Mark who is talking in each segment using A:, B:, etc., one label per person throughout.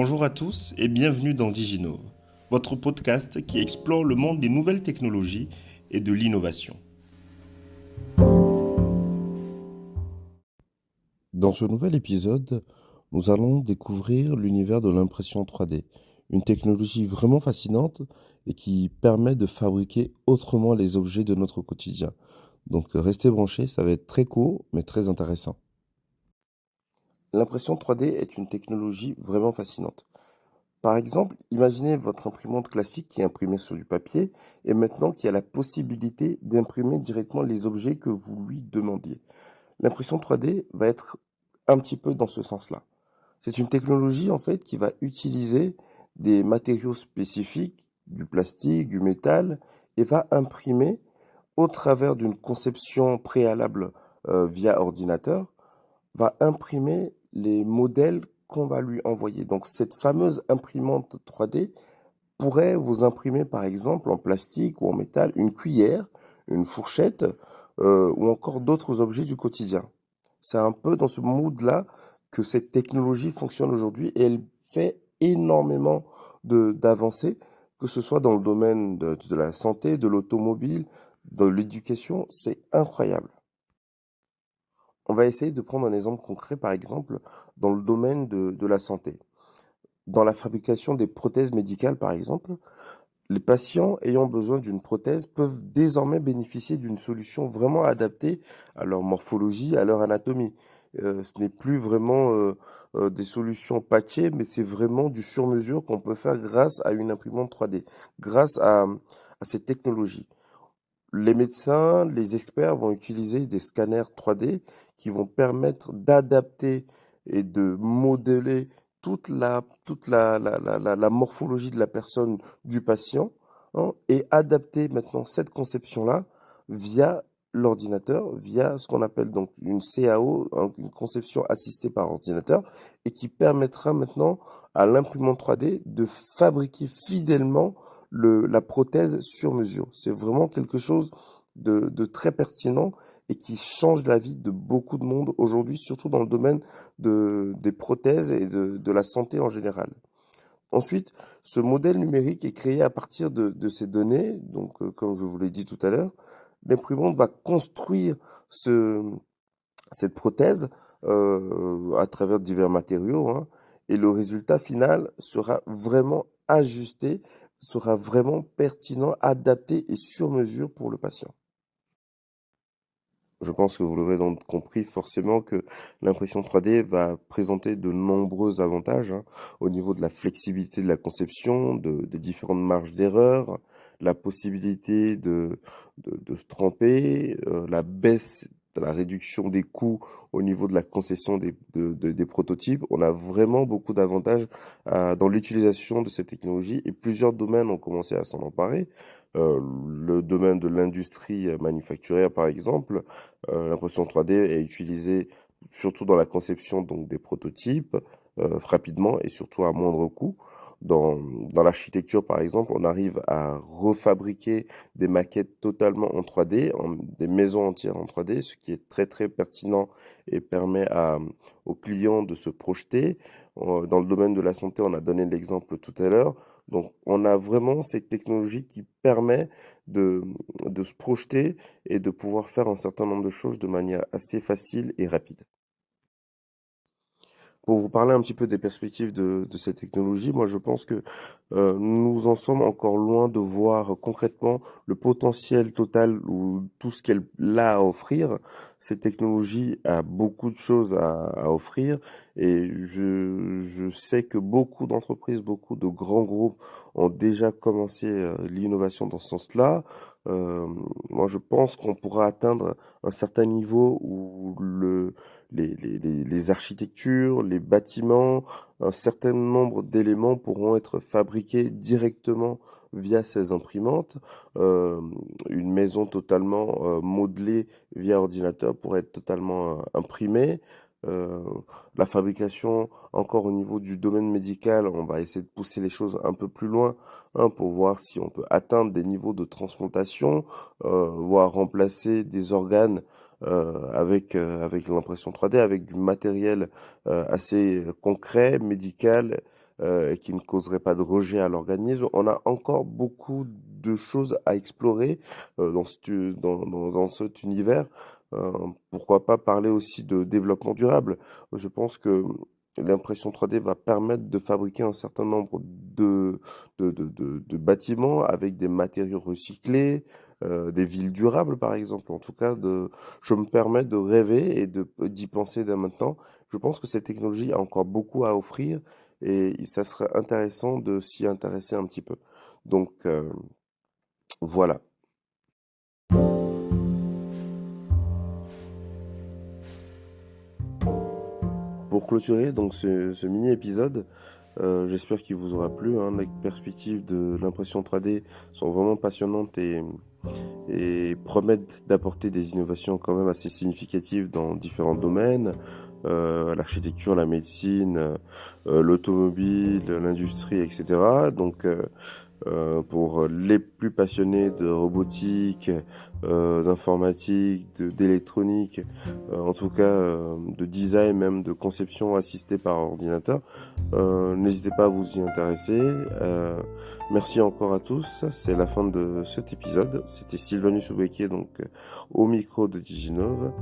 A: Bonjour à tous et bienvenue dans Diginove, votre podcast qui explore le monde des nouvelles technologies et de l'innovation.
B: Dans ce nouvel épisode, nous allons découvrir l'univers de l'impression 3D, une technologie vraiment fascinante et qui permet de fabriquer autrement les objets de notre quotidien. Donc restez branchés, ça va être très court mais très intéressant. L'impression 3D est une technologie vraiment fascinante. Par exemple, imaginez votre imprimante classique qui imprimait sur du papier et maintenant qui a la possibilité d'imprimer directement les objets que vous lui demandiez. L'impression 3D va être un petit peu dans ce sens-là. C'est une technologie en fait qui va utiliser des matériaux spécifiques, du plastique, du métal, et va imprimer au travers d'une conception préalable via ordinateur, va imprimer les modèles qu'on va lui envoyer. Donc cette fameuse imprimante 3D pourrait vous imprimer par exemple en plastique ou en métal une cuillère, une fourchette ou encore d'autres objets du quotidien. C'est un peu dans ce mood-là que cette technologie fonctionne aujourd'hui et elle fait énormément d'avancées, que ce soit dans le domaine de la santé, de l'automobile, de l'éducation, c'est incroyable. On va essayer de prendre un exemple concret, par exemple, dans le domaine de la santé. Dans la fabrication des prothèses médicales, par exemple, les patients ayant besoin d'une prothèse peuvent désormais bénéficier d'une solution vraiment adaptée à leur morphologie, à leur anatomie. Ce n'est plus vraiment des solutions patchées, mais c'est vraiment du sur-mesure qu'on peut faire grâce à une imprimante 3D, grâce à cette technologie. Les médecins, les experts vont utiliser des scanners 3D qui vont permettre d'adapter et de modeler toute la morphologie de la personne, du patient, hein, et adapter maintenant cette conception-là via l'ordinateur, via ce qu'on appelle donc une CAO, hein, une conception assistée par ordinateur, et qui permettra maintenant à l'imprimante 3D de fabriquer fidèlement la prothèse sur mesure. C'est vraiment quelque chose de très pertinent et qui change la vie de beaucoup de monde aujourd'hui, surtout dans le domaine des prothèses et de la santé en général. Ensuite, ce modèle numérique est créé à partir de ces données. Donc, comme je vous l'ai dit tout à l'heure, l'imprimante va construire cette prothèse à travers divers matériaux, hein, et le résultat final sera vraiment ajusté, sera vraiment pertinent, adapté et sur mesure pour le patient. Je pense que vous l'aurez donc compris forcément que l'impression 3D va présenter de nombreux avantages, hein, au niveau de la flexibilité de la conception, des différentes marges d'erreur, la possibilité de se tromper, la baisse, la réduction des coûts au niveau de la concession des prototypes. On a vraiment beaucoup d'avantages dans l'utilisation de cette technologie et plusieurs domaines ont commencé à s'en emparer. Le domaine de l'industrie manufacturière, par exemple, l'impression 3D est utilisée surtout dans la conception donc des prototypes rapidement et surtout à moindre coût. Dans l'architecture, par exemple, on arrive à refabriquer des maquettes totalement en 3D, des maisons entières en 3D, ce qui est très très pertinent et permet aux clients de se projeter. Dans le domaine de la santé, on a donné l'exemple tout à l'heure. Donc, on a vraiment cette technologie qui permet de, de se projeter et de pouvoir faire un certain nombre de choses de manière assez facile et rapide. Pour vous parler un petit peu des perspectives de cette technologie, moi je pense que nous en sommes encore loin de voir concrètement le potentiel total ou tout ce qu'elle a à offrir. Cette technologie a beaucoup de choses à offrir et je sais que beaucoup d'entreprises, beaucoup de grands groupes ont déjà commencé l'innovation dans ce sens-là. Euh, Moi je pense qu'on pourra atteindre un certain niveau où les architectures, les bâtiments, un certain nombre d'éléments pourront être fabriqués directement via ces imprimantes. Une maison totalement modelée via ordinateur pourrait être totalement imprimée. Euh, la fabrication, encore au niveau du domaine médical, on va essayer de pousser les choses un peu plus loin, hein, pour voir si on peut atteindre des niveaux de transplantation, voire remplacer des organes avec l'impression 3D, avec du matériel assez concret, médical, et qui ne causerait pas de rejet à l'organisme. On a encore beaucoup de choses à explorer dans cet univers. Pourquoi pas parler aussi de développement durable? Je pense que l'impression 3D va permettre de fabriquer un certain nombre de bâtiments avec des matériaux recyclés, des villes durables par exemple. En tout cas, je me permets de rêver et d'y penser dès maintenant. Je pense que cette technologie a encore beaucoup à offrir et ça serait intéressant de s'y intéresser un petit peu. Donc voilà. Pour clôturer donc ce mini épisode, j'espère qu'il vous aura plu, hein. Les perspectives de l'impression 3D sont vraiment passionnantes et promettent d'apporter des innovations quand même assez significatives dans différents domaines, l'architecture, la médecine, l'automobile, l'industrie, etc. Donc pour les plus passionnés de robotique, d'informatique, d'électronique, en tout cas de design, même de conception assistée par ordinateur. N'hésitez pas à vous y intéresser. Merci encore à tous. C'est la fin de cet épisode. C'était Sylvanus Oubeke, donc au micro de Diginove.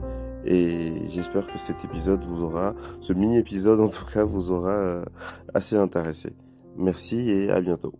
B: Et j'espère que cet épisode ce mini épisode en tout cas, vous aura assez intéressé. Merci et à bientôt.